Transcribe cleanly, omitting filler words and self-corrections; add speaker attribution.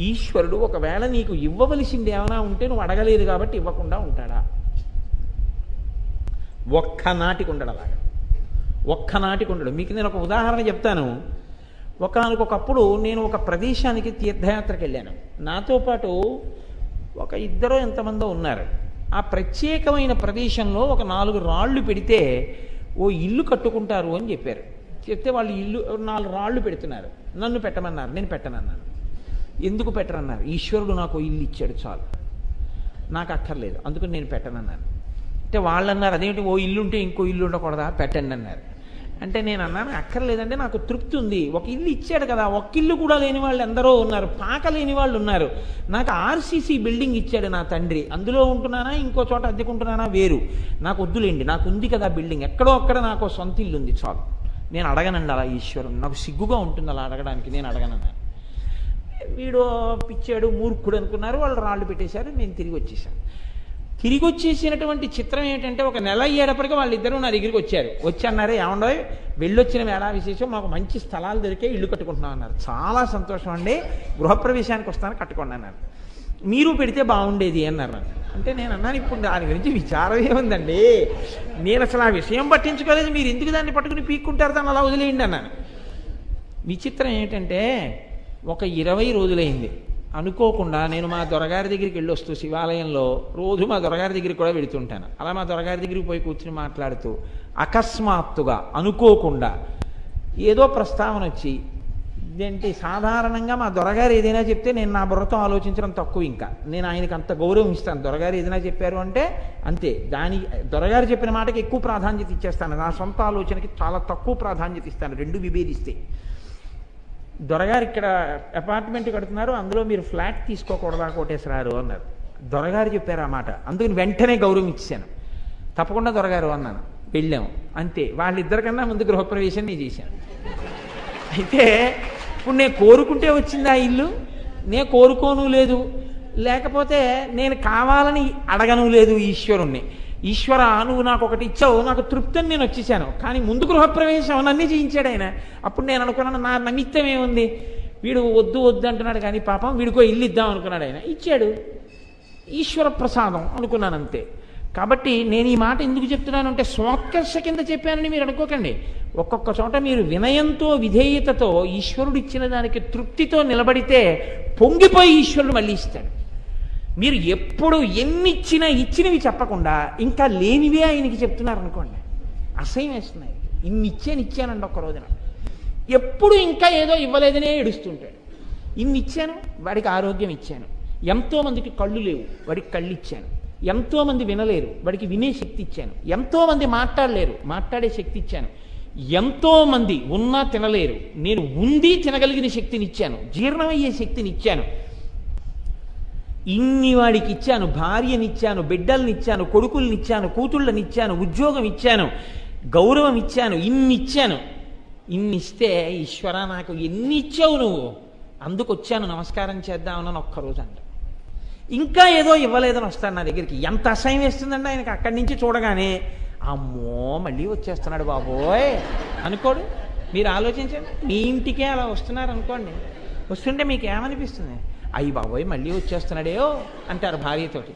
Speaker 1: ఈశ్వరుడు ఒకవేళ నీకు ఇవ్వవలసింది ఏమైనా ఉంటే నువ్వు అడగలేదు కాబట్టి ఇవ్వకుండా ఉంటాడా? ఒక్కనాటికి ఉండడు అలాగా, ఒక్కనాటికి ఉండడు. మీకు నేను ఒక ఉదాహరణ చెప్తాను. ఒకనకొకప్పుడు నేను ఒక ప్రదేశానికి తీర్థయాత్రకు వెళ్ళాను. నాతో పాటు ఒక ఇద్దరో ఎంతమందో ఉన్నారు. ఆ ప్రత్యేకమైన ప్రదేశంలో ఒక 4 రాళ్ళు పెడితే ఓ ఇల్లు కట్టుకుంటారు అని చెప్పారు. చెప్తే వాళ్ళు ఇల్లు 4 రాళ్ళు పెడుతున్నారు. నన్ను పెట్టమన్నారు, నేను పెట్టనన్నాను. ఎందుకు పెట్టరన్నారు? ఈశ్వరుడు నాకు ఇల్లు ఇచ్చాడు చాలు, నాకు అక్కర్లేదు, అందుకని నేను పెట్టనన్నాను. అంటే వాళ్ళు అన్నారు, అదేంటి ఓ ఇల్లు ఉంటే ఇంకో ఇల్లు ఉండకూడదా, పెట్టండి అన్నారు. అంటే నేను అన్నాను, అక్కర్లేదంటే నాకు తృప్తి ఉంది, ఒక ఇల్లు ఇచ్చాడు కదా, ఒక ఇల్లు కూడా లేని వాళ్ళు ఎందరో ఉన్నారు, పాక లేని వాళ్ళు ఉన్నారు. నాకు ఆర్సీసీ బిల్డింగ్ ఇచ్చాడు నా తండ్రి, అందులో ఉంటున్నానా ఇంకో చోట అద్దెకుంటున్నానా వేరు, నాకు వద్దులేండి, నాకు ఉంది కదా బిల్డింగ్, ఎక్కడో అక్కడ నాకు సొంత ఇల్లు ఉంది చాలు, నేను అడగనండి అలా ఈశ్వరుని, నాకు సిగ్గుగా ఉంటుంది అలా అడగడానికి, నేను అడగనన్నాను. వీడు పిచ్చాడు మూర్ఖుడు అనుకున్నారు, వాళ్ళు రాళ్ళు పెట్టేశారు. నేను తిరిగి వచ్చేసాను. తిరిగి వచ్చేసినటువంటి చిత్రం ఏంటంటే, ఒక నెల అయ్యేటప్పటికీ వాళ్ళిద్దరూ నా దగ్గరికి వచ్చారు. వచ్చి అన్నారు, ఏమండో వెళ్ళొచ్చిన వేళ విశేషం, మాకు మంచి స్థలాలు దొరికే ఇల్లు కట్టుకుంటున్నాం అన్నారు. చాలా సంతోషం అండి, గృహప్రవేశానికి వస్తాను కట్టుకోండి అన్నారు. మీరు పెడితే బాగుండేది అన్నారు. అంటే నేను అన్నాను, ఇప్పుడు దాని గురించి విచారం ఏముందండి, నేను అసలు ఆ విషయం పట్టించుకోలేదు, మీరు ఎందుకు దాన్ని పట్టుకుని పీక్కుంటారు, దాన్ని అలా వదిలేయండి అన్నాను. విచిత్రం ఏంటంటే, ఒక 20 రోజులైంది అనుకోకుండా నేను మా దొరగారి దగ్గరికి వెళ్ళొస్తూ శివాలయంలో రోజు మా దొరగారి దగ్గరికి కూడా వెళుతుంటాను. అలా మా దొరగారి దగ్గరికి పోయి కూర్చుని మాట్లాడుతూ అకస్మాత్తుగా అనుకోకుండా ఏదో ప్రస్తావన వచ్చి, ఏంటి సాధారణంగా మా దొరగారు ఏదైనా చెప్తే నేను నా బుర్రతో ఆలోచించడం తక్కువ, ఇంకా నేను ఆయనకి అంత గౌరవం ఇస్తాను. దొరగారు ఏదైనా చెప్పారు అంటే అంతే, దొరగారు చెప్పిన మాటకి ఎక్కువ ప్రాధాన్యత ఇచ్చేస్తాను, నా సొంత ఆలోచనకి చాలా తక్కువ ప్రాధాన్యత ఇస్తాను, రెండు విభేదిస్తే. దొరగారు ఇక్కడ అపార్ట్మెంట్ కడుతున్నారు, అందులో మీరు ఫ్లాట్ తీసుకోకూడదా కోటేశ్వరారు అన్నారు. దొరగారు చెప్పారు ఆ మాట, అందుకని వెంటనే గౌరవం ఇచ్చాను. తప్పకుండా దొరగారు అన్నాను. వెళ్ళాము అంతే. వాళ్ళిద్దరికన్నా ముందు గృహప్రవేశం నేను చేశాను. అయితే ఇప్పుడు నేను కోరుకుంటే వచ్చింది ఆ ఇల్లు, నేను కోరుకోను లేదు, లేకపోతే నేను కావాలని అడగను లేదు ఈశ్వరుణ్ణి. ఈశ్వర నువ్వు నాకు ఒకటి ఇచ్చావు, నాకు తృప్తిని నేను వచ్చేసాను. కానీ ముందు గృహప్రవేశం నన్నే చేయించాడు ఆయన. అప్పుడు నేను అనుకున్నాను, నా నిమిత్తం ఏముంది, వీడు వద్దు వద్దు అంటున్నాడు కానీ పాపం వీడికో ఇల్లు ఇద్దాం అనుకున్నాడు ఆయన, ఇచ్చాడు, ఈశ్వర ప్రసాదం అనుకున్నాను అంతే. కాబట్టి నేను ఈ మాట ఎందుకు చెప్తున్నాను అంటే, స్వోత్కర్ష కింద చెప్పానని మీరు అనుకోకండి. ఒక్కొక్క చోట మీరు వినయంతో విధేయతతో ఈశ్వరుడు ఇచ్చిన దానికి తృప్తితో నిలబడితే పొంగిపోయి ఈశ్వరుడు మళ్ళీ ఇస్తాడు. మీరు ఎప్పుడు ఎన్నిచ్చినా ఇచ్చినవి చెప్పకుండా ఇంకా లేనివే ఆయనకి చెప్తున్నారు అనుకోండి, అసహ్యం వేస్తున్నాయి. ఇన్ని ఇచ్చానండి ఒక్క రోజున, ఎప్పుడు ఇంకా ఏదో ఇవ్వలేదనే ఏడుస్తుంటాడు. ఇన్ని ఇచ్చాను, వాడికి ఆరోగ్యం ఇచ్చాను, ఎంతోమందికి కళ్ళు లేవు, వాడికి కళ్ళు ఇచ్చాను, ఎంతోమంది వినలేరు, వాడికి వినే శక్తి ఇచ్చాను, ఎంతోమంది మాట్లాడలేరు, మాట్లాడే శక్తి ఇచ్చాను, ఎంతోమంది ఉన్నా తినలేరు, నేను ఉండి తినగలిగిన శక్తిని ఇచ్చాను, జీర్ణమయ్యే శక్తిని ఇచ్చాను. ఇన్ని వాడికి ఇచ్చాను, భార్యనిచ్చాను, బిడ్డల్నిచ్చాను, కొడుకుల్నిచ్చాను, కూతుళ్ళనిచ్చాను, ఉద్యోగం ఇచ్చాను, గౌరవం ఇచ్చాను, ఇన్ని ఇచ్చాను. ఇన్ని ఇస్తే ఈశ్వర నాకు ఎన్ని ఇచ్చావు నువ్వు, అందుకు వచ్చాను నమస్కారం చేద్దామని ఒక్కరోజు అంట. ఇంకా ఏదో ఇవ్వలేదని వస్తాను నా దగ్గరికి. ఎంత అసహ్యం వేస్తుందండి ఆయనకి. అక్కడి నుంచి చూడగానే అమ్మో మళ్ళీ వచ్చేస్తున్నాడు బాబోయ్ అనుకోడు. మీరు ఆలోచించండి, మీ ఇంటికే అలా వస్తున్నారు అనుకోండి, వస్తుంటే మీకు ఏమనిపిస్తుంది? అయ్యి బాబోయ్ మళ్ళీ వచ్చేస్తున్నాడేయో అంటారు భార్యతోటి.